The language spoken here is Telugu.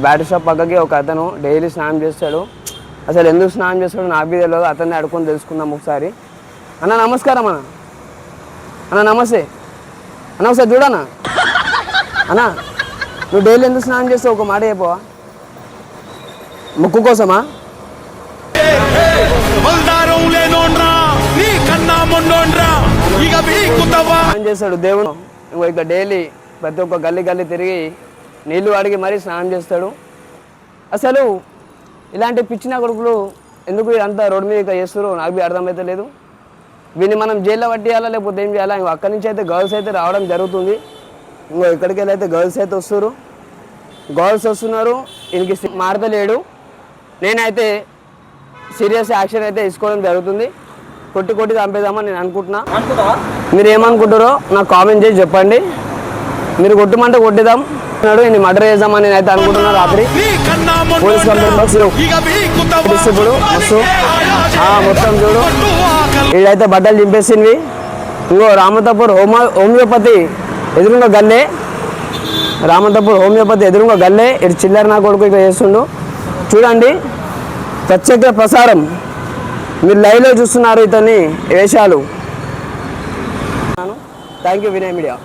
బ్యాటరీ షాప్ పక్కకి ఒక అతను డైలీ స్నానం చేస్తాడు. అసలు ఎందుకు స్నానం చేస్తాడు నాకు తెలియదు. అతన్ని అడుకొని తెలుసుకుందాం ఒకసారి. అన్న నమస్కారం అన్న. అన్న నమస్తే అన్న. ఒకసారి చూడన్నా అన్న, నువ్వు డైలీ ఎందుకు స్నానం చేస్తావు? ఒక మాట చెప్పవా? ముక్కు కోసమా? స్నానం చేస్తాడు దేవుడు. ఇంకో ఇక డైలీ ప్రతి ఒక్క గల్లీ గల్లీ తిరిగి నీళ్లు అడిగి మరీ స్నానం చేస్తాడు. అసలు ఇలాంటి పిచ్చిన కొడుకులు ఎందుకు అంతా రోడ్డు మీద ఇక చేస్తారు నాకు అర్థమైతే లేదు. వీళ్ళు మనం జైల్లో పట్టేయాలా లేకపోతే ఏం చేయాలా? ఇంకో అక్కడి నుంచి అయితే గర్ల్స్ అయితే రావడం జరుగుతుంది. ఇంకో ఇక్కడికి వెళ్ళి అయితే గర్ల్స్ అయితే వస్తున్నారు. గర్ల్స్ వస్తున్నారు. వీళ్ళకి మారతలేడు. నేనైతే సీరియస్ యాక్షన్ అయితే తీసుకోవడం జరుగుతుంది. కొట్టి కొట్టి చంపేద్దామని నేను అనుకుంటున్నా. మీరు ఏమనుకుంటారో నాకు కామెంట్ చేసి చెప్పండి. మీరు కొట్టమంటే కొట్టిద్దాం, నేను మర్డర్ చేద్దామని నేనైతే అనుకుంటున్నా. రాత్రి పోలీస్ కంప్లైంట్ ఇప్పుడు మొత్తం చూడు. వీళ్ళైతే బట్టలు చింపేసింది. ఇంకో రామతపూర్ హోమియోపతి ఎదురుగా గల్లే. రామతపూర్ హోమియోపతి ఎదురుగా గల్లే. ఇటు చిల్లర నా కొడుకు ఇక చేస్తుండు. చూడండి ప్రత్యేక ప్రసారం. మీరు లైవ్లో చూస్తున్నారు ఇతని వేషాలు. Thank you Vinay media.